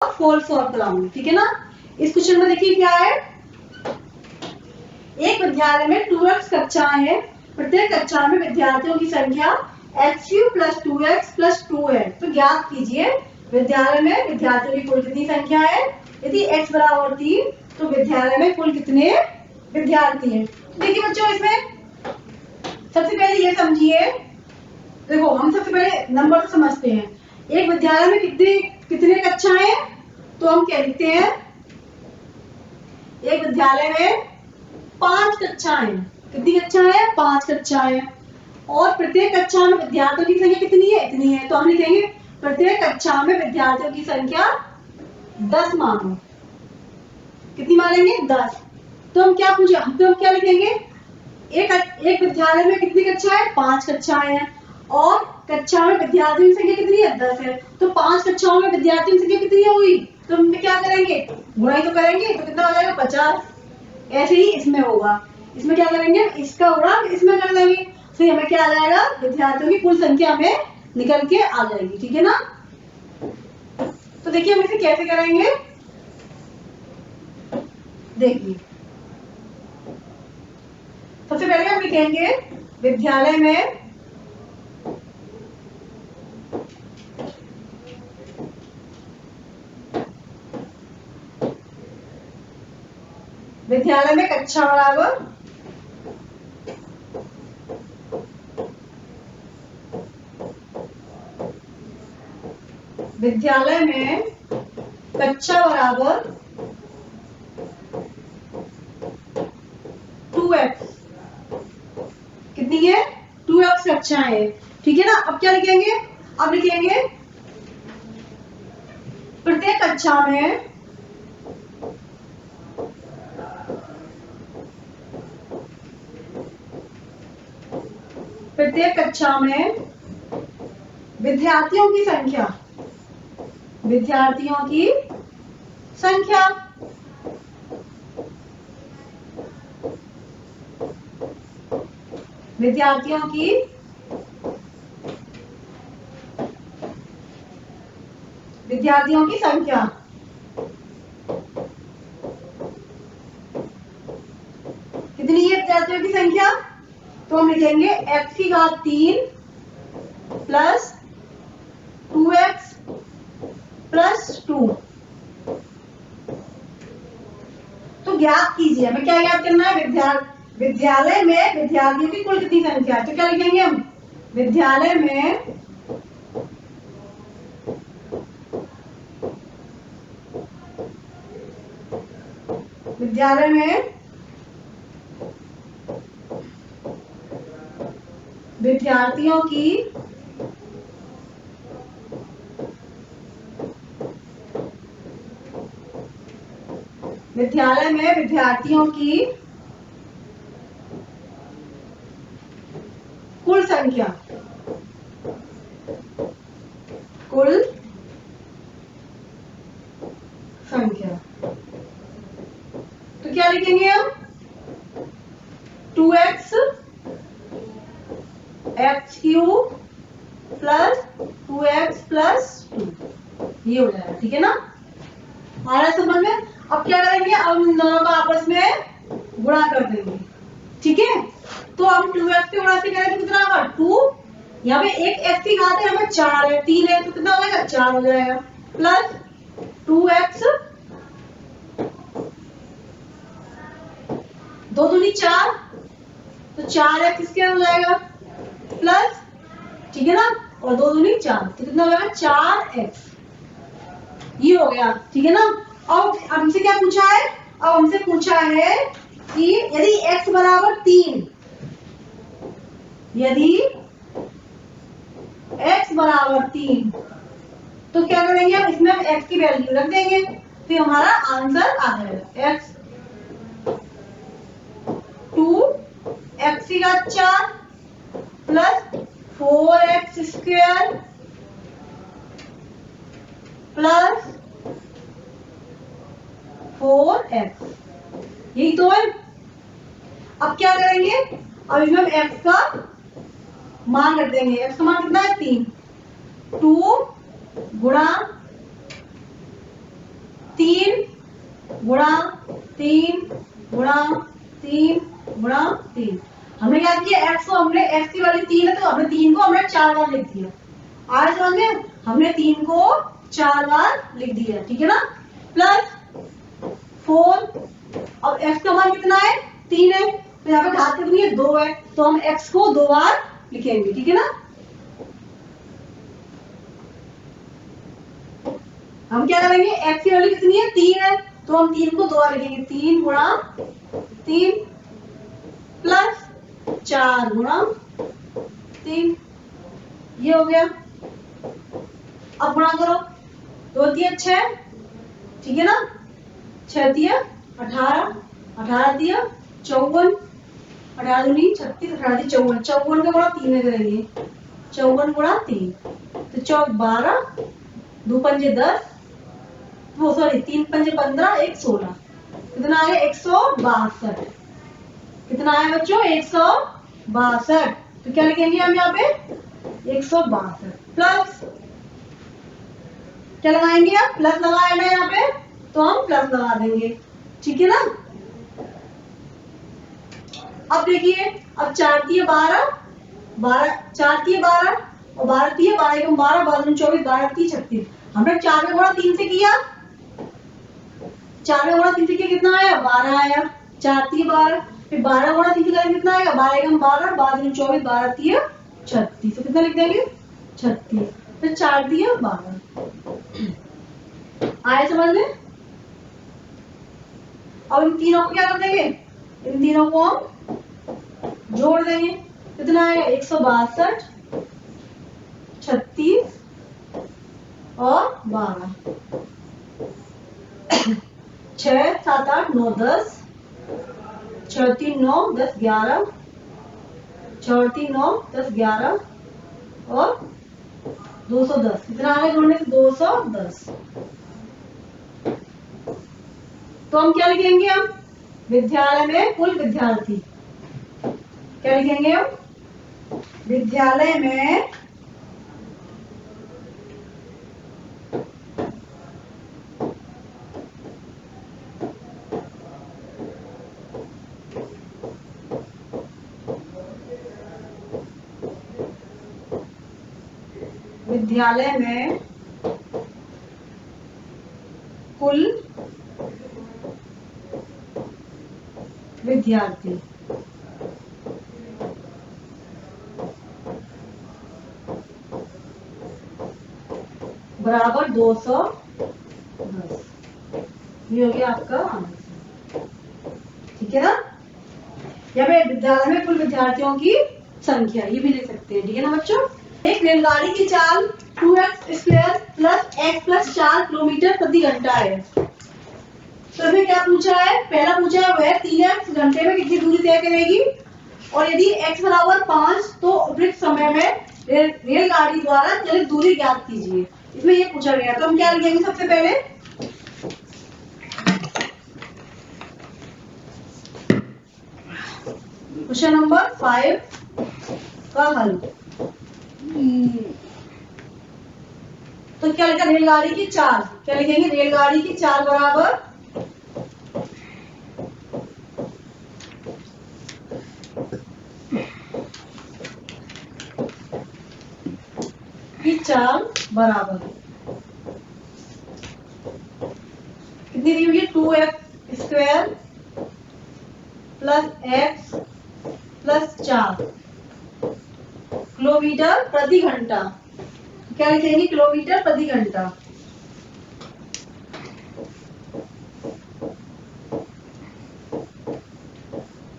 Four solve कराऊंगी, ठीक है ना। इस क्वेश्चन में देखिए क्या है, एक विद्यालय में 2x कक्षाएं हैं, प्रत्येक कक्षा में विद्यार्थियों की संख्या x³ + 2x + 2 है। तो ज्ञात कीजिए विद्यालय में विद्यार्थियों की कुल कितनी संख्या है। यदि x = 3 तो विद्यालय में कुल कितने विद्यार्थी हैं। देखिए बच्चों, इसमें सबसे पहले ये समझिए, देखो हम सबसे पहले नंबर समझते हैं। एक विद्यालय में कितने कक्षाएं हैं, तो हम क्या लिखते हैं, एक विद्यालय में 5 कक्षाएं। कितनी कक्षाएं हैं, 5 कक्षाएं। और प्रत्येक कक्षा में विद्यार्थियों की संख्या कितनी है, इतनी है। तो हम लिखेंगे प्रत्येक कक्षा में विद्यार्थियों की संख्या 10 मानो। कितनी मानेंगे, 10। तो हम क्या पूछे, तो हम क्या लिखेंगे, एक विद्यालय में कितनी कक्षाएं, 5 कक्षाएं हैं, और कक्षा में विद्यार्थियों की संख्या कितनी है, 10 है। तो 5 कक्षाओं में विद्यार्थियों की संख्या कितनी हुई, तो हम क्या करेंगे, गुणा ही तो करेंगे। तो कितना हो जाएगा, 50। ऐसे ही इसमें होगा, इसमें क्या करेंगे, इसका गुणा इसमें कर देंगे। तो हमें क्या आ जाएगा, विद्यार्थियों की कुल संख्या में निकल के आ जाएगी, ठीक है ना। तो देखिए हम इसे कैसे करेंगे, देखिए सबसे पहले हम लिखेंगे विद्यालय में कक्षा बराबर विद्यालय में कक्षा बराबर 2x। कितनी है, 2x कक्षाएं है, ठीक है ना। अब क्या लिखेंगे, अब लिखेंगे प्रत्येक कक्षा में विद्यार्थियों की संख्या विद्यार्थियों की संख्या कितनी है विद्यार्थियों की संख्या, तो हम लिखेंगे x³ + 2x + 2। तो ज्ञात कीजिए, हमें क्या ज्ञात करना है, विद्यालय में विद्यार्थियों की कुल कितनी संख्या। तो क्या लिखेंगे हम, विद्यालय में विद्यार्थियों की कुल संख्या तो क्या लिखेंगे हम, 2x x³ + 2x + 2, ये हो जाएगा, ठीक है ना। हमारा समझ में। अब क्या करेंगे, अब इन दोनों का आपस में गुणा कर देंगे, ठीक है। तो हम 2x के गुणा से करें तो कितना होगा, 2। यहाँ पे एक x की घात है, हमें 4 है, 3 है, तो कितना हो जाएगा, 4 हो जाएगा, प्लस 2x 2 दूनी 4, तो 4x इसके हो जाएगा, प्लस, ठीक है ना, और 2 दूनी 4, तो कितना हो जाएगा, 4x। ये हो गया, ठीक है ना। अब हमसे क्या पूछा है, अब हमसे पूछा है कि यदि x = 3, यदि x = 3, तो क्या करेंगे, हम इसमें x की वैल्यू रख देंगे, तो हमारा आंसर आ जाएगा x 2 x⁴ plus 4x² plus 4x, यही तो है। अब क्या करेंगे, अब इसमें हम x का मान रख देंगे। x का मान कितना है, 3। 2 गुणा 3 गुणा 3 गुणा 3 गुणा 3। हमने क्या किया, x को हमने x की वैल्यू 3 है तो हमने 3 को हमने 4 बार लिख दिया। आज समझ में, हमने 3 को 4 बार लिख दिया, ठीक है ना। प्लस 4, अब x का मान कितना है, 3 है, तो यहाँ पे घात कितनी है, 2 है, तो हम x को 2 बार लिखेंगे, ठीक है ना। हम क्या करेंगे, x की वैल्यू कितनी है, 3 है, तो हम 3 को 2 बार लिखेंगे। 3 गुणा 3 प्लस 4 गुणा 3, ये हो गया। अब गुणा करो, 2 दिया 6, ठीक है ना, 6 दिया 18, 18 दिया 54, 18 दूनी 36, 18 दी 54, 54 का गुणा 3 में करेंगे, 54 गुणा 3 तो 12, 2 पंजे 10, वो सॉरी 3 पंजे 15, 1 16, कितना आ गया 162। कितना आया बच्चों, 162। तो क्या लिखेंगे हम यहाँ पे, 162 प्लस, क्या लगाएंगे आप, प्लस लगाया ना यहाँ पे, तो हम प्लस लगा देंगे, ठीक है ना। अब देखिए, अब 4 दिए 12, 12 4 दिए 12 और 12 दिए 12 एकम 12, 12 24, 12 3 36। हमने 4 में गुणा 3 से किया, 4 में गुणा 3 से किया, कितना आया 12 आया, 4 दिए 12, फिर 12 गुणा 3 से करेंगे कितना आएगा, 12 एकम 12, 12 24, 12 3 36, तो कितना लिख देंगे 36, फिर 4 दिए 12। आए समझ में। अब इन तीनों को क्या कर देंगे, इन तीनों को हम जोड़ देंगे, कितना आएगा 162, 36 और 12, 6 7 8 9 10, 6 3 9 10 11, 6 3 9 10 11 और 210, कितना आगे जोड़ने से 210। तो हम क्या लिखेंगे, हम विद्यालय में कुल विद्यार्थी, क्या लिखेंगे हम, विद्यालय में कुल विद्यार्थी, बराबर 210, ये हो गया आपका आंसर, ठीक है ना। या फिर विद्यालय में कुल विद्यार्थियों की संख्या, ये भी ले सकते हैं, ठीक है ना बच्चों। एक रेलगाड़ी की चाल 2x² plus x plus 4 kilometre प्रति घंटा है। तो इसमें क्या पूछा है, पहला पूछा है वह 3x घंटे में कितनी दूरी तय करेगी, और यदि x बराबर 5 तो उपयुक्त समय में रेलगाड़ी द्वारा चलित दूरी ज्ञात कीजिए। इसमें ये पूछा गया, तो हम क्या लिखेंगे सबसे पहले, क्वेश्चन नंबर 5 का हल। तो क्या लिखा, रेलगाड़ी की चाल, क्या लिखेंगे, रेलगाड़ी की चाल बराबर कितनी दी हुई है, 2x² plus x plus 4 kilometre प्रति घंटा। क्या लिखेंगे, किलोमीटर प्रति घंटा,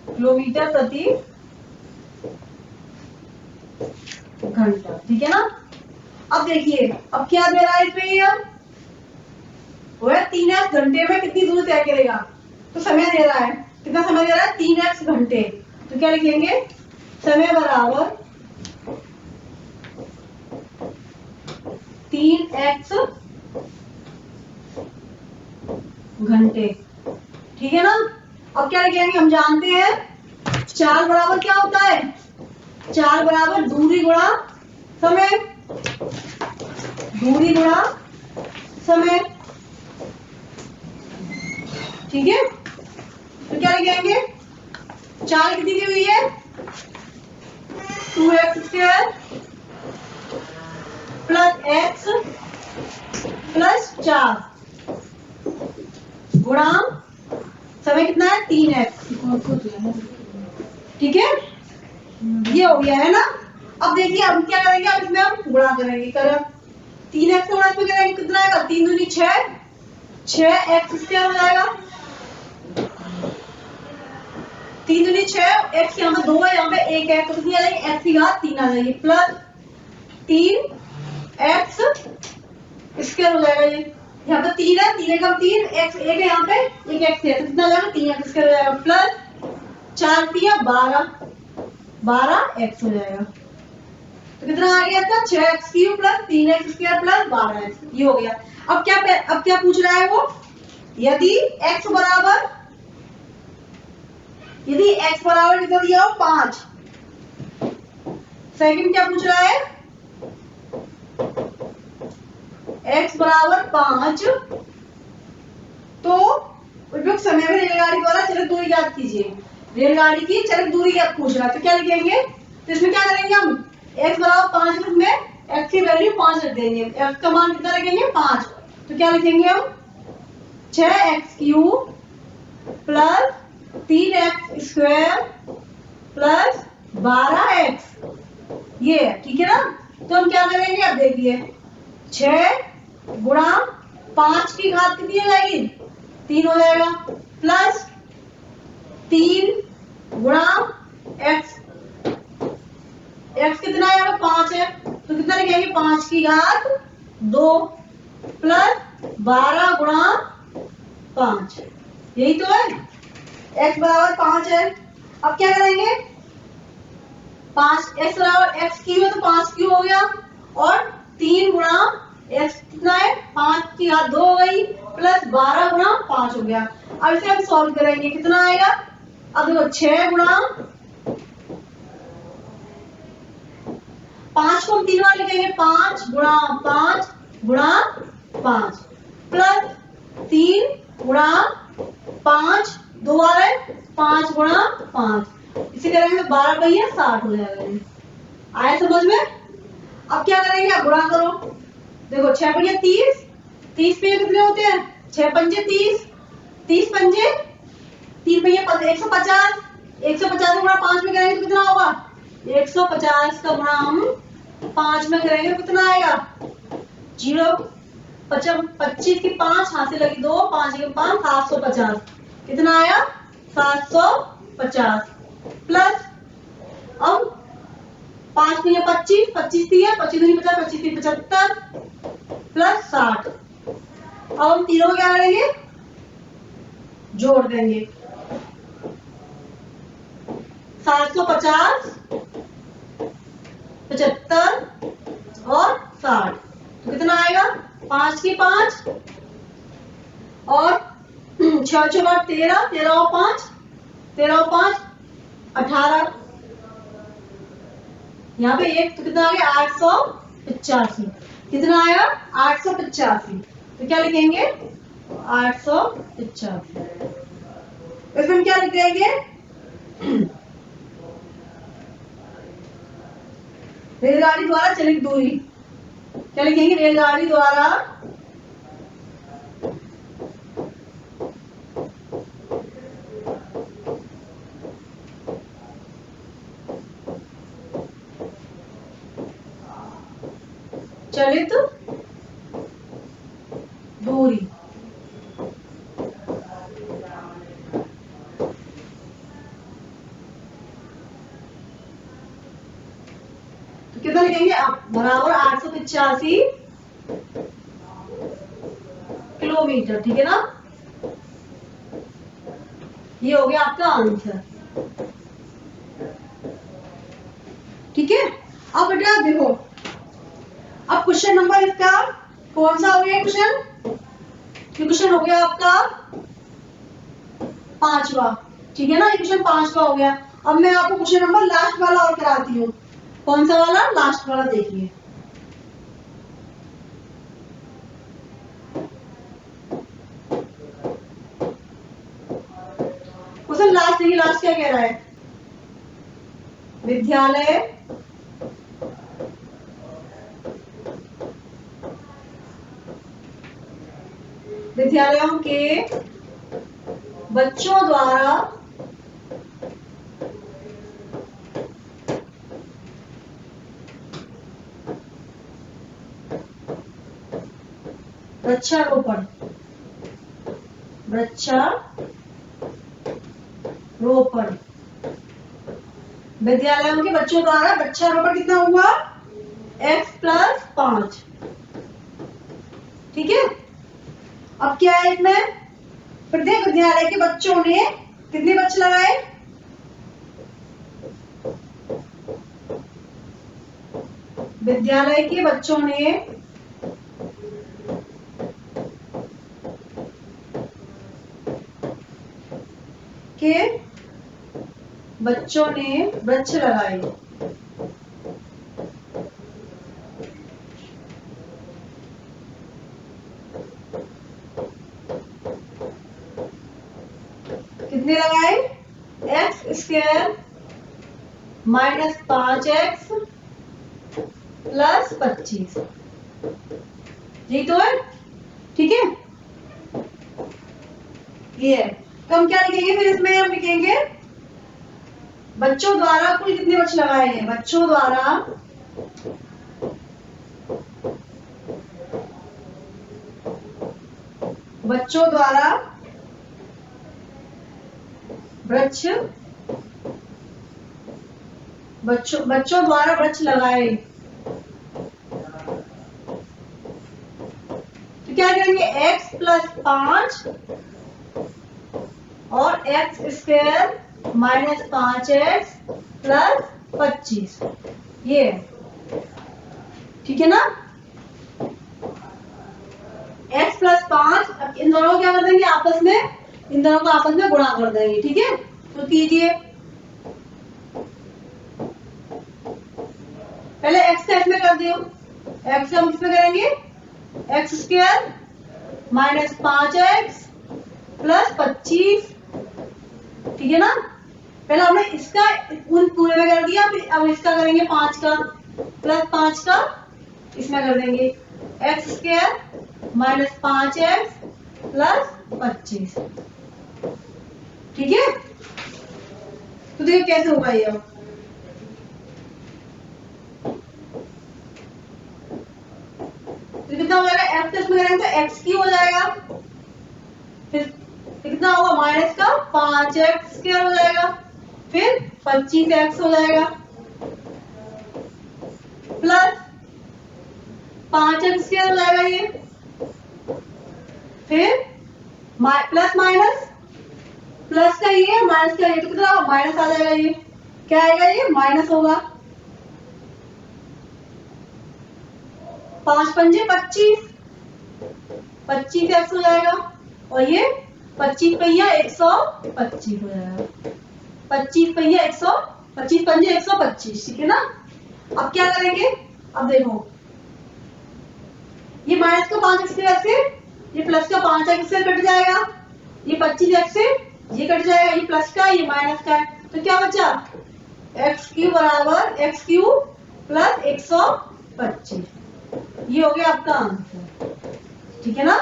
किलोमीटर प्रति घंटा, ठीक है ना। अब देखिए, अब क्या दे रहा है इसमें, वह 3x घंटे में कितनी दूर तय करेगा, तो समय दे रहा है, कितना समय दे रहा है, 3x घंटे, तो क्या लिखेंगे, समय बराबर 3x घंटे, ठीक है ना। अब क्या लिखेंगे, हम जानते हैं 4 बराबर क्या होता है, 4 बराबर दूरी गुणा समय, दूरी गुणा समय, ठीक है, तो क्या लिखेंगे, 4 कितनी दी हुई है, 2x² प्लस x प्लस 4 गुणा समय कितना है 3x। ठीक है, ये हो गया है ना। अब देखिए अब क्या करेंगे, अब इसमें हम गुणा करेंगे, करें 3x से गुणा करेंगे कितना आएगा, 3 दूनी 6, 6x² हो जाएगा, 3 दूनी 6, x यहाँ पे 2 है, यहाँ पे 1 है, तो कितनी आ जाएगी, x की घात 3 आ जाएगी, प्लस 3x² हो जाएगा। ये यहाँ पे 3 है, 3 एकम 3, x 1 है, यहाँ पे 1 x है, तो कितना आ जाएगा, 3x² हो जाएगा, प्लस 4 3 12, 12x हो जाएगा। तो कितना आ गया था, 6x³ plus 3x² plus 12x, ये हो गया। अब क्या पूछ रहा है वो, यदि x बराबर कितना दिया हो, 5। सेकंड क्या पूछ रहा है, x बराबर 5, तो उपयुक्त समय में रेलगाड़ी द्वारा चलित दूरी ज्ञात कीजिए। रेलगाड़ी की चलित दूरी ज्ञात पूछ रहा है, तो क्या लिखेंगे, तो इसमें क्या करेंगे हम, x बराबर 5 में x की वैल्यू 5 रख देंगे, x का मान कितना रखेंगे 5, तो क्या लिखेंगे हम 6x³ plus 3x² plus 12x, ये है, ठीक है ना। तो हम क्या करेंगे, अब देखिए 6 गुणा 5 की घात कितनी हो जाएगी, 3 हो जाएगा, प्लस 3 गुणा x कितना है, 5 है, तो कितना लिखेंगे, 5 की घात 2 प्लस 12 गुणा 5, यही तो है, x बराबर 5 है। अब क्या करेंगे, 5 x बराबर x³ है, तो 5³ हो गया, और 3 गुणा x कितना है, 5 की घात 2 हो गई, प्लस 12 गुणा 5 हो गया। अब इसे हम सॉल्व करेंगे, कितना आएगा, अब देखो 6 गुणा 5 को हम 3 बार लिखेंगे, 5 गुणा 5 गुणा 5 प्लस 3 गुणा 5 2 बार है, 5 गुणा 5, इसे करेंगे तो 12 भैया 60 हो जाएगा। आया समझ में। अब क्या करेंगे, आप गुणा करो, देखो 6 भैया 30, 30 पे कितने होते हैं, 6 पंजे 30, 30 पंजे 3 भैया 150, 150 गुणा 5 में करेंगे तो कितना होगा, 150 का गुणा हम 5 में करेंगे तो कितना आएगा, 0 25 की 5 हाथ से लगी 2, 5 की 5 750, कितना आया 750, प्लस अब 5 में 25, 25 थी 25 नहीं 50, 25 थी 75 प्लस 60। अब हम तीनों क्या करेंगे, जोड़ देंगे, 750 75 और 60, तो कितना आएगा, 5 की 5 और 6 6 13, 13 और 5 18, यहाँ पे एक, तो कितना आ गया 885, कितना आया 885, तो क्या लिखेंगे 885, इसमें क्या लिख देंगे, रेलगाड़ी द्वारा चलित दूरी, क्या लिखेंगे, रेलगाड़ी द्वारा चलित दूरी, तो कितना लिखेंगे, बराबर 885 किलोमीटर, ठीक है ना, ये हो गया आपका आंसर, ठीक है। अब बेटा देखो, अब क्वेश्चन नंबर इसका कौन सा हो गया क्वेश्चन, क्वेश्चन हो गया आपका 5वां, ठीक है ना, ये क्वेश्चन 5वां हो गया। अब मैं आपको क्वेश्चन नंबर लास्ट वाला और कराती हूँ, कौन सा वाला, लास्ट वाला देखिए, क्वेश्चन लास्ट देखिए, लास्ट क्या कह रहा है, विद्यालय विद्यालयों के बच्चों द्वारा वृक्षारोपण विद्यालयों के बच्चों द्वारा वृक्षारोपण कितना हुआ, x+5। ठीक है, अब क्या है इसमें, प्रत्येक विद्यालय के बच्चों ने कितने वृक्ष लगाए, विद्यालय के बच्चों ने वृक्ष लगाए। कितने लगाए, x² -5x + 25, यही तो है। ठीक है, ये है। तो हम क्या लिखेंगे फिर इसमें, हम लिखेंगे बच्चों द्वारा कुल कितने वृक्ष लगाए हैं, बच्चों द्वारा वृक्ष लगाए। तो क्या करेंगे, x+5 और x² -5x + 25, ये ठीक है ना। x+5, अब इन दोनों को क्या कर देंगे आपस में, इन दोनों को आपस में गुणा कर देंगे। ठीक है, तो कीजिए, पहले x का इसमें कर दियो, x हम किसमें करेंगे, x² -5x + 25। ठीक है ना, पहले हमने इसका उन पूरे में कर दिया, फिर अब इसका करेंगे 5 का +5 का इसमें कर देंगे, x² -5x + 25। ठीक है, तो देखिए कैसे होगा ये, तो कितना हो जाएगा, x इसमें करेंगे तो x³ हो जाएगा, फिर कितना होगा माइनस का 5x² हो जाएगा, फिर 25x हो जाएगा, प्लस 5x² हो जाएगा ये, फिर प्लस माइनस, प्लस का ये माइनस का ये, तो कितना माइनस आ जाएगा, ये क्या आएगा, ये माइनस होगा, 5 पंजे 25, 25x हो जाएगा, और ये 25 पहिया 125 हो जाएगा, 25 पहिया 100, 25 पंजे 125। ठीक है ना, अब क्या करेंगे, अब देखो ये माइनस का 5x² से ये प्लस का 5x से कट जाएगा, ये 25x से ये कट जाएगा, ये प्लस का ये माइनस का है, तो क्या बचा, x³ = x³ + 125, ये हो गया आपका आंसर। ठीक है ना,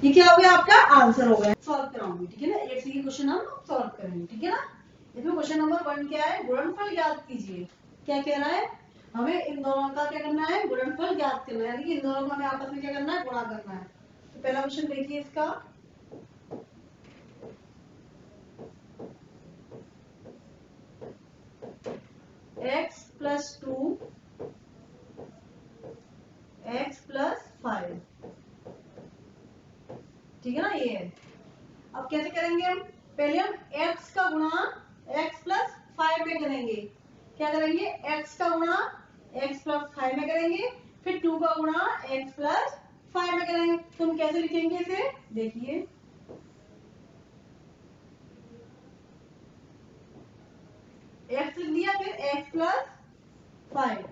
ये क्या हो गया, आपका आंसर हो गया। सॉल्व कराऊंगी, ठीक है ना, एक से क्वेश्चन हम सॉल्व करेंगे। ठीक है ना, इसमें क्वेश्चन नंबर 1 क्या है, गुणनफल ज्ञात कीजिए। क्या कह रहा है, हमें इन दोनों का क्या करना है, गुणनफल ज्ञात करना है, यानी कि इन दोनों को हमें आपस में क्या करना है, गुणा करना है। तो पहला क्वेश्चन देखिए इसका, x+2 x+5, ठीक है ना, ये है। अब कैसे करेंगे हम, पहले हम x का गुणा x+5 में करेंगे, क्या करेंगे, x का गुणा x+5 में करेंगे, फिर 2 का गुणा x+5 में करेंगे। तो हम कैसे लिखेंगे इसे, देखिए x लिख दिया, फिर x+5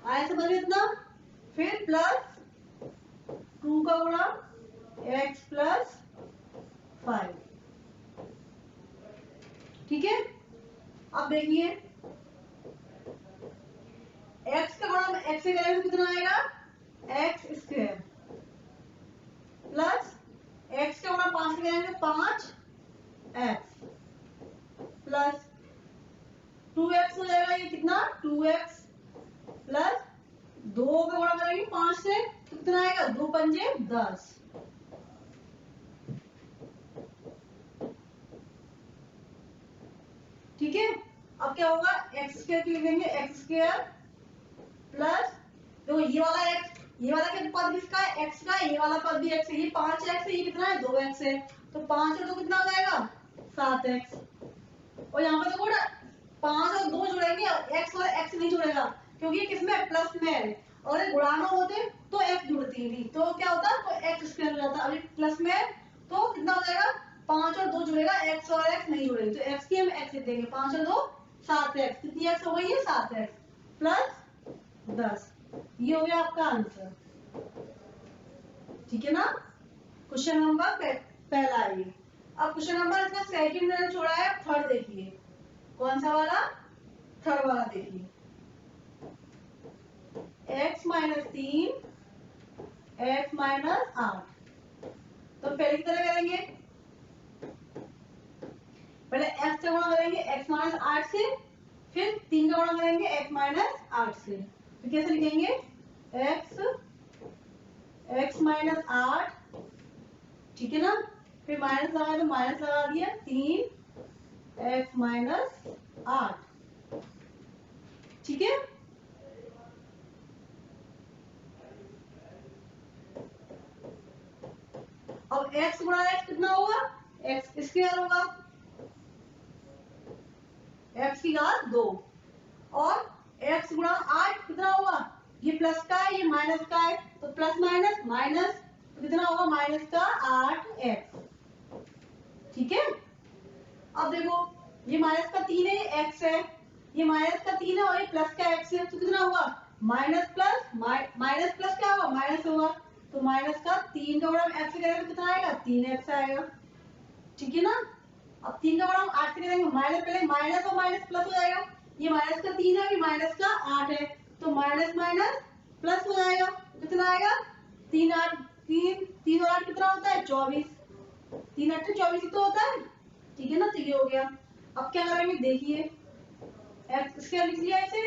आया समझ में इतना, फिर प्लस 2 का गुणा x+5 5। ठीक है, अब देखिए x का गुणा x से करेंगे तो कितना आएगा x स्क्वायर प्लस x का गुणा 5 से करेंगे 5x प्लस 2x हो जाएगा, ये कितना 2x प्लस 2 का गुणा करेंगे 5 से तो कितना आएगा 2 पंजे 10। ठीक है, अब क्या होगा एक्स स्क्वायर लिख देंगे एक्स स्क्वायर प्लस देखो ये वाला x, ये वाला क्या पद किसका है x का, ये वाला पद भी x है, ये 5x है, ये कितना है 2x है, तो 5 और 2 कितना हो जाएगा 7x। और यहाँ पर देखो ना 5 और 2 जुड़ेंगे, x और x नहीं जुड़ेगा क्योंकि ये किसमें प्लस में है, और ये गुणाना होते तो x जुड़ती थी तो क्या होता तो x स्क्वायर हो जाता। अभी प्लस में है तो कितना हो जाएगा 5 और 2 जुड़ेगा, x और x नहीं जुड़ेगी तो x की हम x लिख देंगे, 5 और 2 7x, कितनी x हो गई है 7x प्लस 10। ये हो गया आपका आंसर। ठीक है ना, क्वेश्चन नंबर पहला है ये। अब क्वेश्चन नंबर इसका सेकंड मैंने छोड़ा है, थर्ड देखिए कौन सा वाला, थर्ड वाला देखिए x माइनस 3 x माइनस 8। तो पहले की तरह करेंगे, पहले x का गुणा करेंगे x माइनस 8 से, फिर 3 का गुणा करेंगे x माइनस 8 से, तो कैसे लिखेंगे x माइनस 8। ठीक है ना, फिर माइनस लगा तो माइनस लगा दिया 3x माइनस 8। ठीक है, अब x गुणा x कितना होगा x स्क्वायर होगा, x की घात 2 और x गुणा 8 कितना होगा, ये प्लस का है ये माइनस का है तो प्लस माइनस माइनस तो कितना होगा माइनस का 8x। ठीक है, अब देखो ये माइनस का 3 है ये x है, ये माइनस का 3 है और ये प्लस का x है तो कितना होगा माइनस प्लस माइनस प्लस क्या होगा माइनस होगा, तो माइनस का 3 का गुणा x से करेंगे तो कितना आएगा 3x आएगा। ठीक है ना, अब 3 का गुणा हम 8 से करेंगे, माइनस पहले माइनस और माइनस प्लस हो जाएगा, ये माइनस का 3 है ये माइनस का 8 है तो माइनस माइनस प्लस हो जाएगा, कितना आएगा 3 8 3 3 और 8 कितना होता है 24, 3 8 24 ही तो होता है। ठीक है ना, तो ये हो गया। अब क्या करेंगे देखिए x स्क्वायर लिख लिया इसे,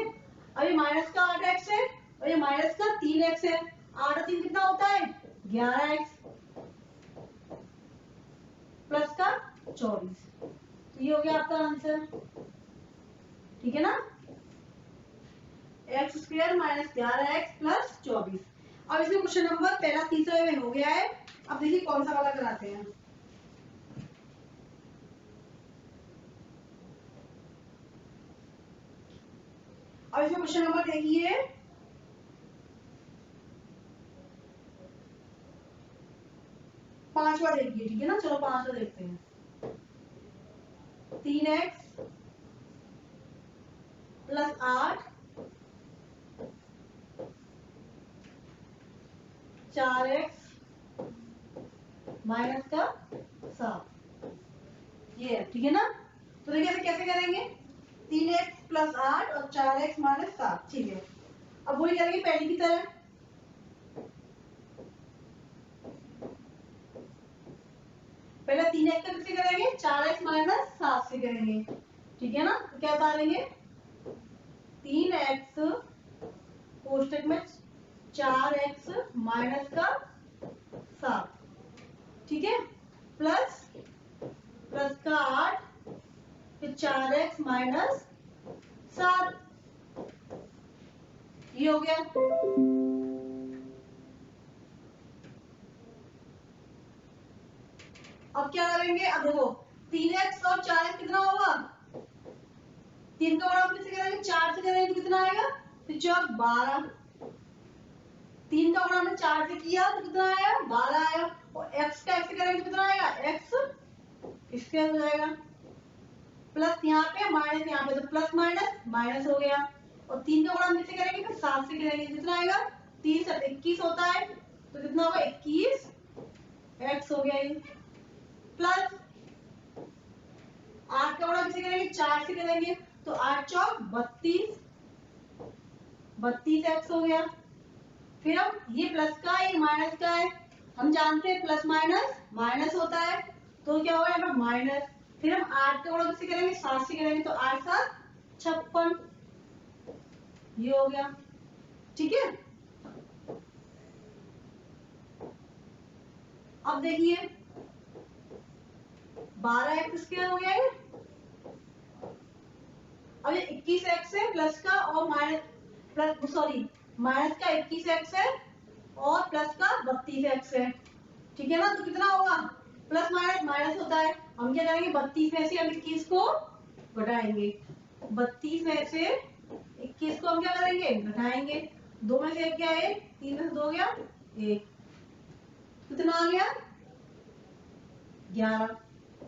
अब ये माइनस का 8x है और ये माइनस का 3x है, 8 और 3 कितना होता है 11x प्लस का 24, तो ये हो गया आपका आंसर। ठीक है ना, x square minus 11x plus 24। अब इसमें क्वेश्चन नंबर पहला तीसरा में हो गया है, अब देखिए कौन सा वाला कराते हैं। अब इसमें क्वेश्चन नंबर देखिए पांचवा देखिए। ठीक है ना, चलो पांचवा देखते हैं। 3x प्लस 8 4x माइनस का 7, ये है। ठीक है ना, तो देखिए कैसे करेंगे 3x प्लस 8 और 4x माइनस 7। ठीक है, अब वही करेंगे पहले की तरह, पहले 3x का किससे करेंगे 4x माइनस 7 से करेंगे। ठीक है ना, तो क्या उतारेंगे 3x कोष्टक में 4x माइनस का 7। ठीक है, प्लस प्लस का 8 फिर 4x माइनस 7, ये हो गया। अब क्या करेंगे, अब देखो 3x और 4x कितना होगा, 3 का गुणा किससे करेंगे 4 से करेंगे तो कितना आएगा फिर 4 12, 3 का गुणा हमने 4 से किया तो कितना आया 12 आया, और x का x से करेंगे तो कितना आएगा x स्क्वायर हो जाएगा, प्लस यहाँ पे माइनस यहाँ पे तो प्लस माइनस माइनस हो गया, और 3 का गुणा हम किससे करेंगे फिर 7 से करेंगे, कितना आएगा 3 7 21 होता है तो कितना होगा 21 x हो गया ये। प्लस 8 का गुणा किसे करेंगे 4 से करेंगे तो 8 चौक 32, 32x हो गया। फिर हम ये प्लस का ये माइनस का है, हम जानते हैं प्लस माइनस माइनस होता है, तो क्या होगा यहाँ पर माइनस। फिर हम 8 का गुणा किसे करेंगे 7 से करेंगे तो 8 7 56, ये हो गया। ठीक है, अब देखिए 12x स्क्वायर हो गया है। अब ये 21x है प्लस का और माइनस प्लस सॉरी माइनस का 21x है और प्लस का 32x है। ठीक है ना, तो कितना होगा प्लस माइनस माइनस होता है, हम क्या करेंगे 32 में से हम 21 को घटाएंगे, 32 में से 21 को हम क्या करेंगे घटाएंगे, 2 में से 1 क्या है 3 में से 2 गया 1, कितना आ गया 11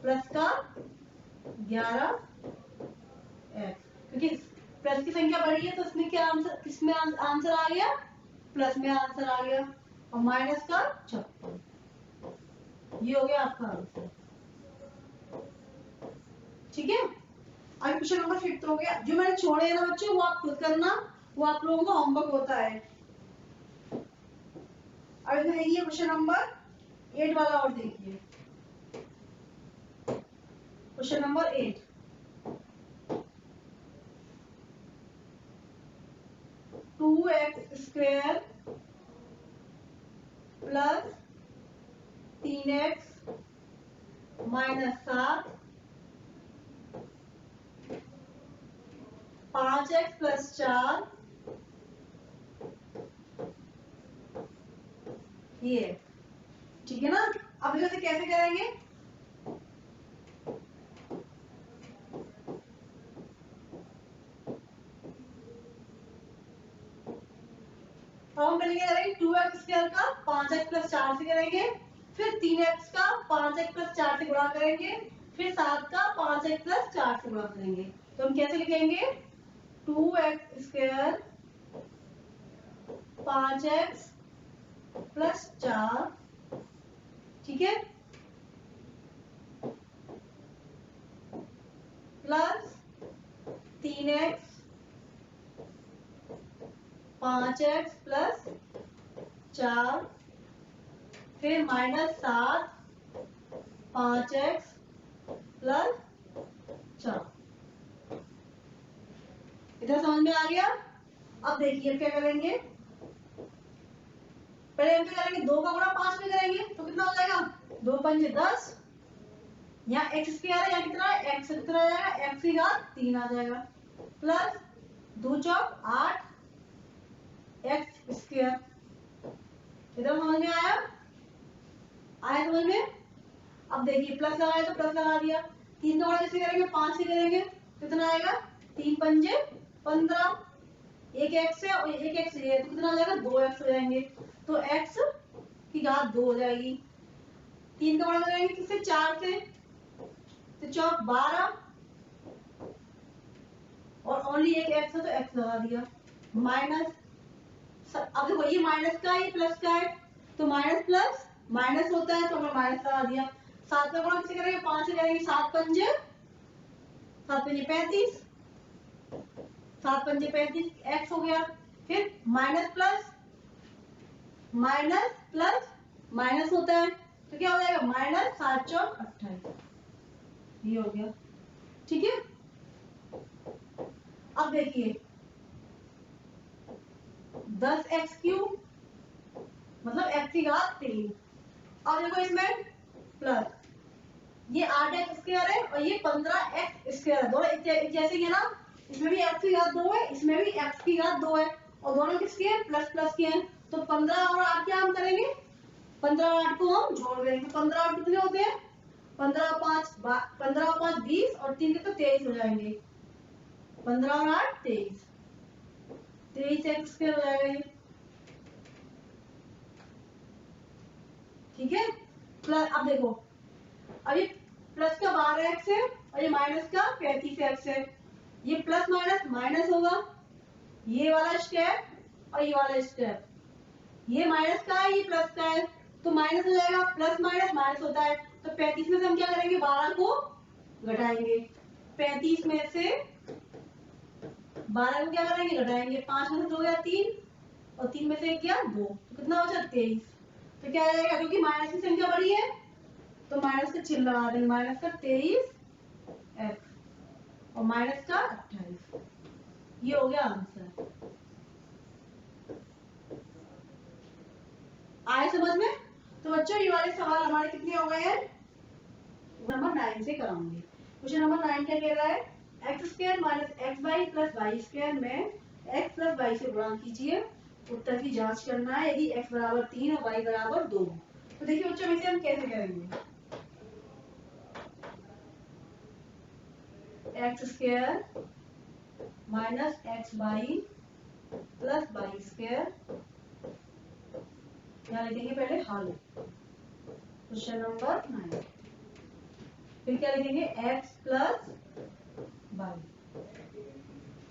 प्लस का 11 x, क्योंकि प्लस की संख्या बड़ी है तो इसमें क्या आंसर, किसमें आंसर आ गया प्लस में आंसर आ गया, और माइनस का 56, ये हो गया आपका आंसर। ठीक है, अब क्वेश्चन नंबर 5 हो गया, जो मैंने छोड़े हैं ना बच्चों वो आप खुद करना, वो आप लोगों का होमवर्क होता है। अब है ये क्वेश्चन नंबर 8 वाला, और देखिए question number 8, two x square plus 3x minus 7, 5x plus 4, ये ठीक है ना। अब इसे कैसे करेंगे, तो हम पहले क्या करेंगे 2x स्क्वायर का 5x प्लस 4 से करेंगे, फिर 3x का 5x प्लस 4 से गुणा करेंगे, फिर 7 का 5x प्लस 4 से गुणा करेंगे, तो हम कैसे लिखेंगे 2x स्क्वायर 5x प्लस 4, ठीक है, प्लस 3x 5x प्लस 4, फिर माइनस 7 5x प्लस 4, इधर समझ में आ गया। अब देखिए क्या करेंगे, पहले हम क्या करेंगे 2 का गुणा 5 में करेंगे तो कितना हो जाएगा 2 पंजे 10, यहाँ एक्स स्क्वायर है, यहाँ कितना है एक्स, कितना आ जाएगा एक्स की घात 3 आ जाएगा, प्लस 2 चौक 8 एक्स स्क्वायर, इधर समझ में आया, आया समझ में। अब देखिए प्लस लगाए तो प्लस लगा दिया, 3 का गुणा किससे करेंगे 5 से करेंगे, कितना आएगा 3 पंजे 15, एक एक्स है और एक एक्स है तो कितना आ जाएगा 2x हो जाएंगे, तो x की घात 2 हो जाएगी। 3 का गुणा करेंगे किससे 4 से, तो चौक 12 और ओनली एक एक्स है तो x लगा दिया, माइनस, अब देखो ये माइनस का ये प्लस का है तो माइनस प्लस माइनस होता है तो हमने माइनस लगा दिया। 7 का गुणा किससे करेंगे 5 से करेंगे, 7 पंजे 35, 7 पंजे 35 एक्स हो गया, फिर माइनस प्लस माइनस होता है तो क्या हो जाएगा माइनस 7 चौक 28, ये हो गया। ठीक है, अब देखिए 10x क्यूब मतलब x की घात 3, अब देखो इसमें प्लस ये 8x स्क्वायर है और ये 15x स्क्वायर है, दोनों जैसे ही है ना, इसमें भी x की घात 2 है, इसमें भी x की घात 2 है और दोनों किसके हैं प्लस प्लस के हैं, तो 15 और 8 क्या हम करेंगे 15 और 8 को हम जोड़ देंगे, तो 15 और कितने होते हैं 15 और 5 20 और 3 के तो 23 हो जाएंगे, 15 और 8 23, 23x स्क्वायर हो जाएगा ये। ठीक है, प्लस अब देखो अभी प्लस का 12x है और ये माइनस का 35x है, ये प्लस माइनस माइनस होगा, ये वाला स्टेप और ये वाला स्टेप, ये माइनस का है ये प्लस का है तो माइनस हो जाएगा, प्लस माइनस माइनस होता है, तो 35 में से हम क्या करेंगे, 12 को घटाएंगे। 35 में से 12 को क्या करेंगे, घटाएंगे। 5 में से 2 गया 3, और 3 में से 1 गया 2, तो कितना बचा 23। तो क्या आ जाएगा, क्योंकि माइनस की संख्या बड़ी है तो माइनस का चिन्ह लगा देंगे, माइनस का 23 एक्स और माइनस का 28। ये हो गया आंसर। आए समझ में? तो बच्चों ये वाले सवाल हमारे कितने हो गए हैं, नंबर 9 से कराऊंगी। क्वेश्चन नंबर 9 क्या कह रहा है, x square minus x y plus y square में एक्स प्लस वाई से गुणा कीजिए, उत्तर की जांच करना है यदि x बराबर 3 और y बराबर 2। तो देखिए बच्चों इसे हम कैसे करेंगे, x square minus x y plus y square, यहाँ लिखेंगे पहले हल, क्वेश्चन नंबर 9। फिर क्या लिखेंगे, x प्लस वाई,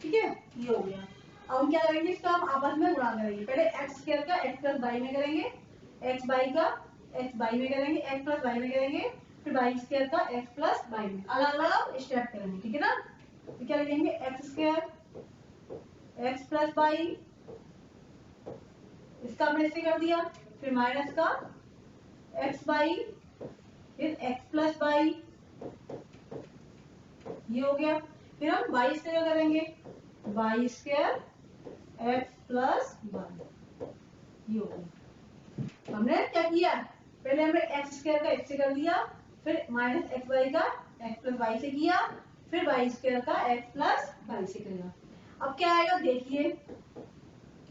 ठीक है, ये हो गया। अब हम क्या करेंगे, इसका हम आपस में गुणा करेंगे। पहले एक्स स्क्वायर का एक्स प्लस वाई में करेंगे, एक्स वाई का एक्स वाई में करेंगे, एक्स प्लस वाई में करेंगे, फिर वाई स्क्वायर का एक्स प्लस वाई में, अलग अलग स्टेप करेंगे, ठीक है ना। तो क्या लिखेंगे, x square x plus y, इसका हमने ऐसे कर दिया, फिर माइनस का एक्स वाई, फिर एक्स प्लस वाई, ये हो गया। फिर हम वाई स्क्वायर करेंगे, y square x plus y, ये हो गया। हमने क्या किया, पहले हमने एक्स स्क्वायर का एक्स से कर दिया, फिर माइनस एक्स वाई का एक्स प्लस वाई से किया, फिर वाई स्क्वायर का एक्स प्लस वाई से किया। अब क्या आएगा देखिए,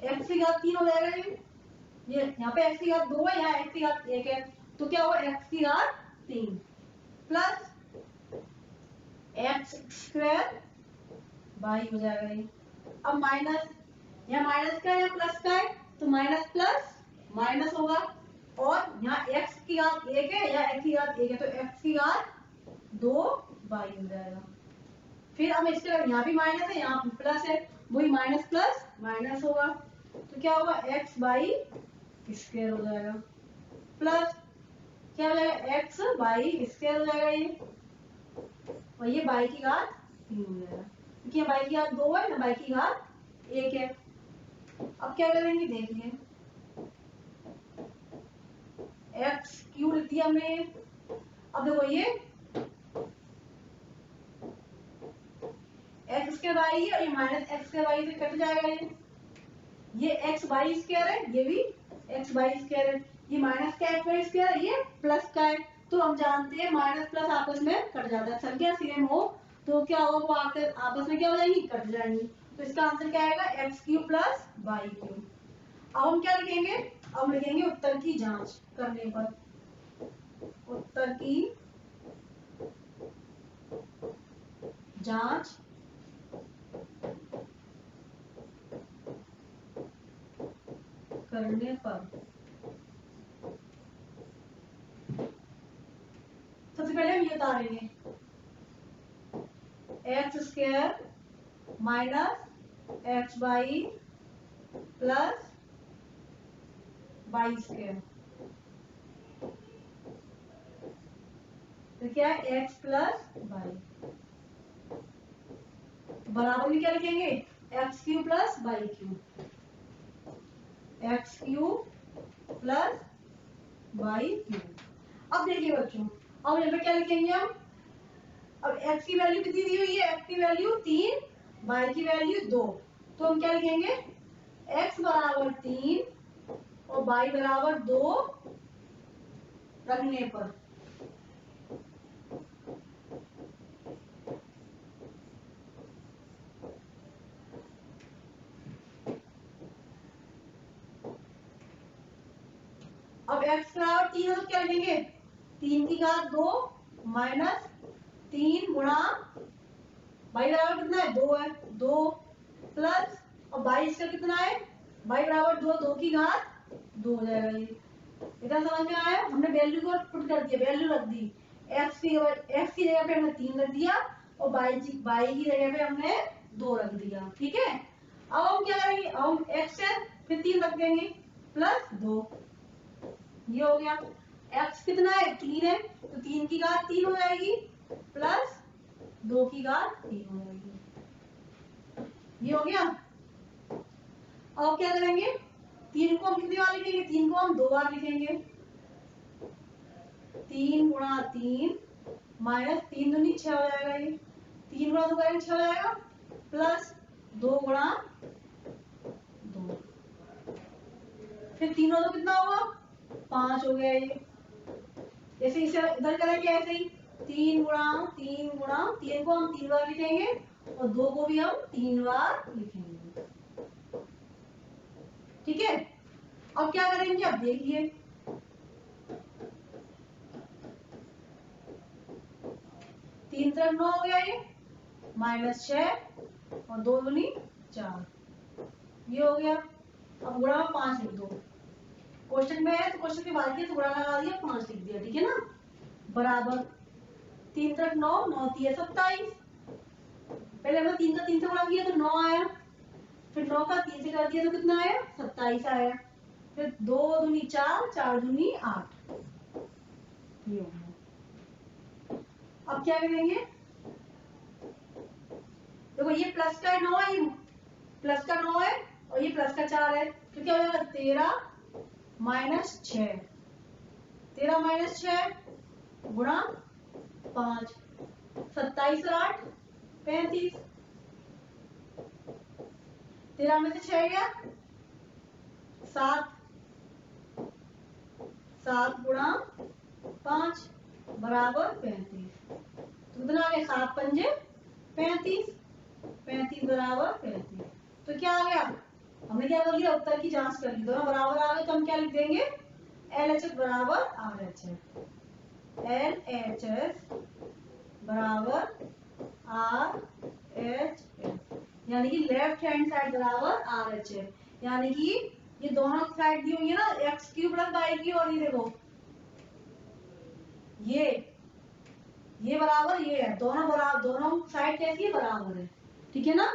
एक्स की घात 3 हो जाएगा, ये यहाँ पे एक्स की घात 2 है, यहाँ एक्स की घात 1 है, तो क्या होगा, एक्स की घात 3 प्लस एक्स स्क्वायर वाई हो जाएगा ये। अब माइनस, यहाँ माइनस का है या प्लस का है, तो माइनस प्लस माइनस होगा, और यहाँ x की घात 1 है या x की घात 1 है, तो x की घात 2 वाई हो जाएगा। फिर हम इसके यहाँ भी माइनस है, यहाँ प्लस है, वही माइनस प्लस माइनस होगा, तो क्या होगा, एक्स वाई स्क्वायर हो जाएगा, प्लस क्या हो जाएगा, एक्स वाई स्क्वायर हो जाएगा ये, और ये वाई की घात 3 हो जाएगा, क्योंकि वाई की घात 2 है ना, वाई की घात 1 है। अब क्या करेंगे देखिए, एक्स क्यू लिख दिया हमने, अब देखो ये एक्स स्क्वायर वाई है और ये माइनस एक्स स्क्वायर वाई से कट जाएगा, ये एक्स वाई स्क्वायर है, ये भी एक्स वाई स्क्वायर है, ये माइनस का एक्स वाई स्क्वायर है, ये प्लस का है, तो हम जानते हैं माइनस प्लस आपस में कट जाता है, संख्या सेम हो तो क्या होगा, वो आकर आपस में क्या हो जाएंगी, कट जाएंगी, तो इसका आंसर क्या आएगा, x cube plus y cube. अब हम क्या लिखेंगे, अब लिखेंगे उत्तर की जांच करने पर, उत्तर की जांच करने पर, सबसे पहले हम ये उतारेंगे, x square minus x y plus y square, तो क्या है, एक्स प्लस वाई, बराबर में क्या लिखेंगे, x cube plus y cube, x cube plus y cube. अब देखिए बच्चों, अब यहाँ पे क्या लिखेंगे हम, अब x की वैल्यू कितनी दी हुई है, x की वैल्यू 3, y की वैल्यू 2, तो हम क्या लिखेंगे, x बराबर 3 और y बराबर 2 रखने पर, अब x बराबर 3 है तो क्या लिखेंगे, 3 की घात 2 माइनस 3 गुणा y बराबर कितना है, 2 है, 2 प्लस, और y इसका कितना है, y बराबर 2, 2 की घात 2 हो जाएगा ये। इतना समझ में आया, हमने वैल्यू को पुट कर दिया, वैल्यू रख दी, x की जगह पे हमने 3 रख दिया और y की जगह पे हमने 2 रख दिया, ठीक है। अब हम क्या करेंगे, अब हम x है फिर 3 रख देंगे प्लस 2, ये हो गया। x कितना है 3 है, तो 3 की घात 3 हो जाएगी प्लस 2 की घात 3 हो जाएगी। ये हो गया। और क्या करेंगे, 3 को हम कितनी बार लिखेंगे, 3 को हम 2 बार लिखेंगे। 3 गुणा 3 माइनस 3 दूनी 6 हो जाएगा, ये 3 गुणा 2 करेंगे 6 हो जाएगा प्लस 2 गुणा 2, फिर 3 गुणा 2 कितना होगा 5 हो गया ये। जैसे इसे इधर करेंगे ऐसे ही 3 गुणा 3 गुणा 3 को हम 3 बार लिखेंगे और 2 को भी हम 3 बार लिखेंगे। ठीक है, अब क्या करेंगे, अब देखिए 3 3 9 हो गया ये माइनस 6 और 2 दूनी 4, ये हो गया। अब गुणा 5 लिख दो, क्वेश्चन में है तो क्वेश्चन के बाद गुणा लगा दिया 5 लिख दिया, ठीक है ना, बराबर 3 3 9 9 3 27। पहले हमने 3 का 3 से गुणा किया तो 9 आया, फिर 9 का 3 से कर दिया तो कितना आया 27 आया, फिर 2 दूनी 4 4 दूनी 8, ये हो गया। अब क्या करेंगे, देखो ये प्लस का 9 है, ये प्लस का 9 है और ये प्लस का 4 है, तो क्या हो जाएगा 13 माइनस 6, 13 माइनस 6 गुणा 5, 27 और 8 35, 13 में से 6 गया 7, 7 गुणा 5 बराबर 35, तो कितना आ गया 7 पंजे 35, 35 बराबर 35। तो क्या आ गया, हमने क्या कर लिया, उत्तर की जांच कर ली, दोनों बराबर आ गए तो हम क्या लिख देंगे LHS बराबर RHS, LHS बराबर RHS, यानी कि लेफ्ट हैंड साइड बराबर RHS, यानी कि ये दोनों साइड दी हुई है ना x cube plus y cube, और ये देखो ये बराबर ये है, दोनों बराबर, दोनों साइड कैसी है बराबर है, ठीक है ना।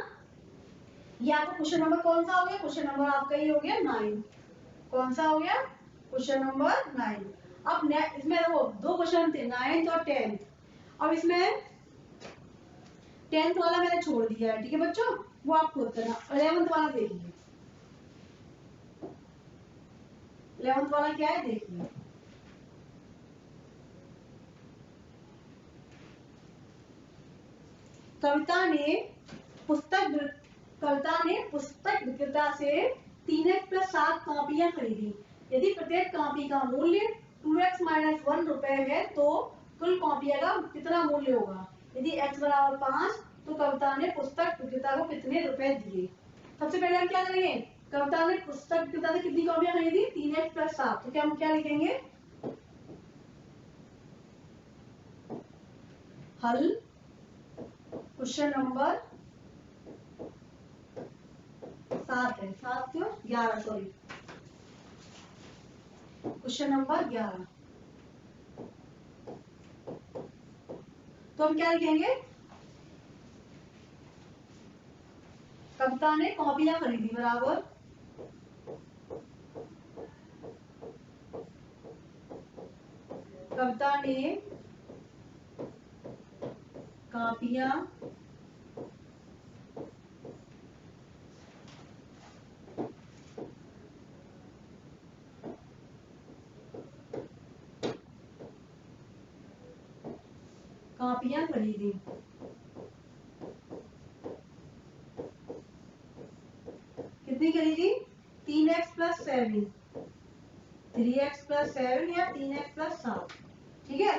ये आपका क्वेश्चन नंबर कौन सा हो गया, क्वेश्चन नंबर आपका ये हो गया 9, कौन सा हो गया क्वेश्चन नंबर 9। अब इसमें देखो 2 क्वेश्चन थे 9th और 10th, अब इसमें 10th वाला मैंने छोड़ दिया है, ठीक है बच्चों, वो आप खुद करना। 11th वाला देखिए, 11th वाला क्या है देखिए, कविता ने पुस्तक विक्रेता से 3x + 7 कॉपियां खरीदी। यदि प्रत्येक कॉपी का मूल्य 2x - 1 रुपए है तो कुल कॉपियां का कितना मूल्य होगा। यदि x बराबर 5 तो कविता ने पुस्तक विक्रेता को कितने रुपए दिए। सबसे पहले हम क्या करेंगे, कविता ने पुस्तक विक्रेता से कितनी कॉपियां खरीदी 3x + 7, तो क्या हम क्या लिखेंगे, हल क्वेश्चन नंबर 7 है, 7 क्यों 11, सॉरी क्वेश्चन नंबर 11। तो हम क्या लिखेंगे, कविता ने कॉपियां खरीदी बराबर कविता ने कॉपियां खरीदी। कितनी खरीदी 3x + 7, 3x + 7 या 3x + 7, ठीक है।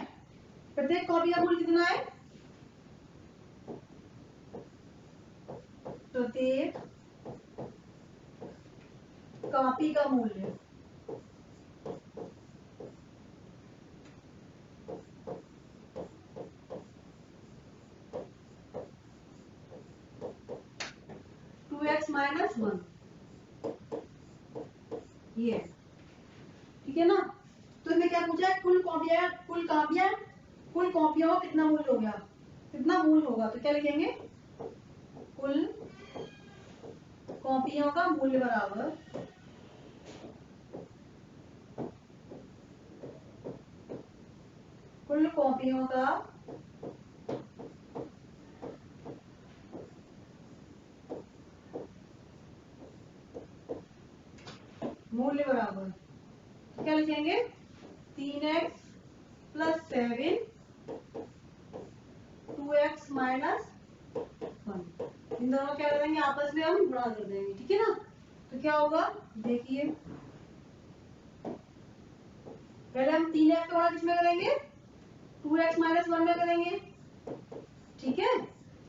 प्रत्येक कॉपी का मूल्य कितना है, प्रत्येक कॉपी का मूल्य x - 1, ये ठीक है ना। तो इसमें क्या पूछा है, कुल कॉपियों का कितना मूल्य हो गया, कितना मूल्य होगा, तो क्या लिखेंगे, कुल कॉपियों का मूल्य बराबर कुल कॉपियों का मूल्य बराबर, तो क्या लिखेंगे 3x प्लस 7 2x माइनस 1। इन दोनों क्या कर देंगे आपस में हम गुणा कर देंगे, ठीक है ना। तो क्या होगा देखिए, पहले हम 3x का गुणा किसमें करेंगे 2x माइनस 1 में करेंगे, ठीक है,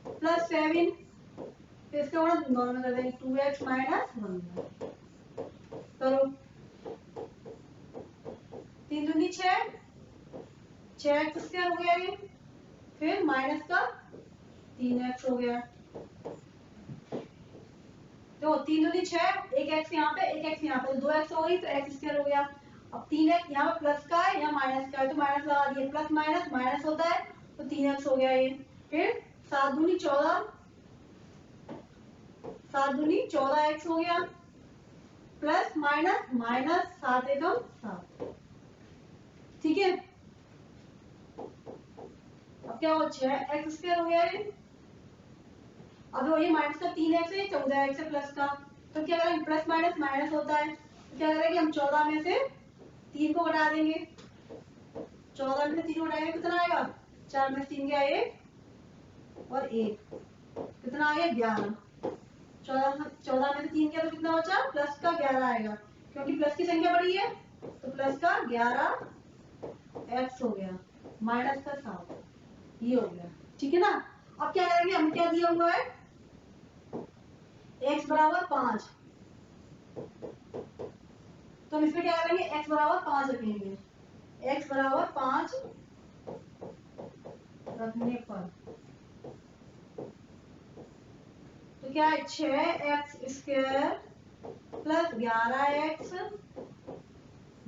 प्लस 7 फिर इसका गुणा दोनों में कर देंगे 2x माइनस 1 में। करो 3 दूनी 6, 6x स्क्वायर हो गया ये, फिर माइनस का 3x हो गया। तो 3 दूनी 6, एक x यहाँ पे एक x यहाँ पे, तो 2x हो गई, तो x स्क्वायर हो गया। अब 3x यहाँ पे प्लस का है, यहाँ माइनस का है, तो माइनस लगा दिए, प्लस माइनस माइनस होता है, तो 3x हो गया ये। फिर 7 दूनी 14, 7 दूनी 14x हो गया, प्लस माइनस माइनस 7 एकम 7, ठीक है। अब क्या हो 6x स्क्वायर हो गया ये। अब ये माइनस का 3x है, 14x है प्लस का, तो क्या करेंगे प्लस माइनस माइनस होता है, तो क्या करेंगे हम 14 में से 3 को घटा देंगे, 14 में से 3 को घटाएंगे कितना आएगा 4 में से 3 गया 1 और 1, कितना आ गया 11। 14 में से 3 गया तो कितना बचा प्लस का 11 आएगा, क्योंकि प्लस की संख्या बड़ी है, तो प्लस का 11x हो गया माइनस का 7, ये हो गया, ठीक है ना। अब क्या करेंगे, हमें क्या दिया हुआ है x बराबर 5, तो हम इसमें क्या करेंगे x बराबर 5 रखेंगे, x बराबर 5 रखने पर तो क्या है 6x square plus 11x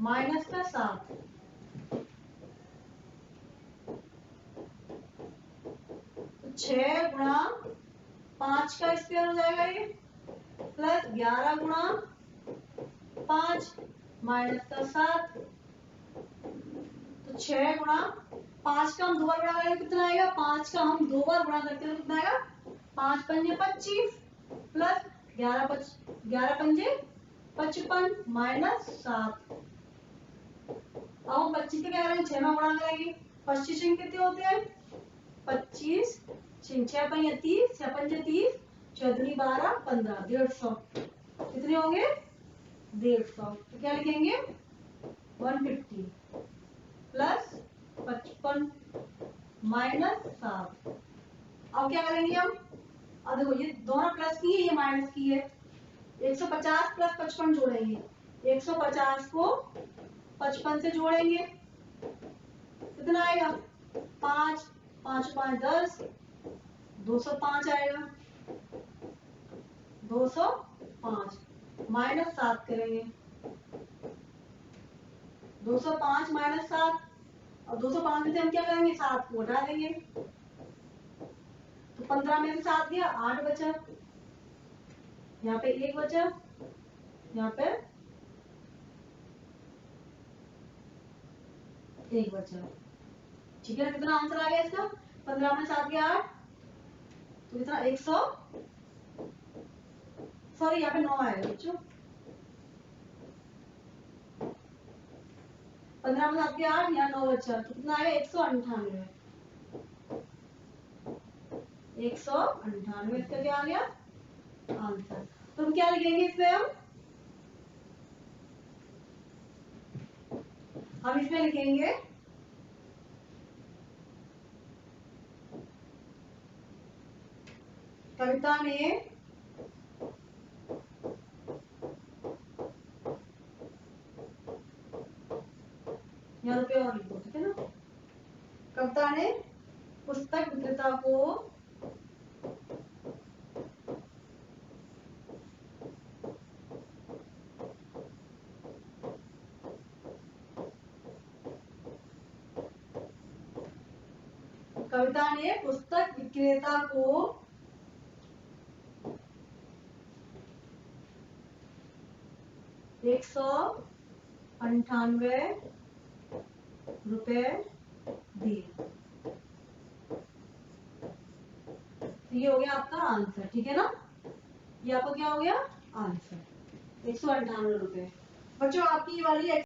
minus का 7, तो 6 गुणा 5 का स्क्वायर हो जाएगा ये, प्लस 11 गुणा 5 माइनस का 7, तो 6 गुणा 5 का हम 2 बार गुणा करेंगे कितना आएगा, 5 का हम 2 बार गुणा करते हैं तो कितना आएगा 5 पंजे 25 प्लस 11 पंजे 55 माइनस 7। अब हम 25 का क्या करेंगे 6 में गुणा करेंगे, 25 कितने होते हैं 25 6 पंजे 30, 6 पंजे 30, 6 दूनी 12 15, 150, कितने होंगे 150, तो क्या लिखेंगे 150 प्लस 55 माइनस 7। अब क्या करेंगे हम, अब देखो ये दोनों प्लस की है ये माइनस की है, 150 प्लस 55 जोड़ेंगे, 150 को 55 से जोड़ेंगे कितना आएगा 5, 5 5 10, 205 आएगा, 205 माइनस 7 करेंगे, 205 माइनस 7, और 205 में से हम क्या करेंगे 7 को हटा देंगे, तो 15 में से 7 गया 8 बचा, यहाँ पे 1 बचा, यहाँ पे 1 बचा, ठीक है। कितना आंसर आ गया इसका 15 में 7 गया 8, तो कितना 100, सॉरी यहाँ पे 9 आएगा बच्चों, 15 में 7 गया 8, यहाँ 9 बचा, तो कितना आएगा 198, 198 इसका क्या आ गया आंसर। तो हम क्या लिखेंगे इसमें, हम इसमें लिखेंगे कविता ने यहाँ रुपये और लिख दो, ठीक है ना। कविता ने पुस्तक विक्रेता को कविता ने पुस्तक विक्रेता को 198 रुपए दिए। ये हो गया आपका आंसर, ठीक है ना। ये आपका क्या हो गया आंसर, 198 रुपए। बच्चों आपकी ये वाली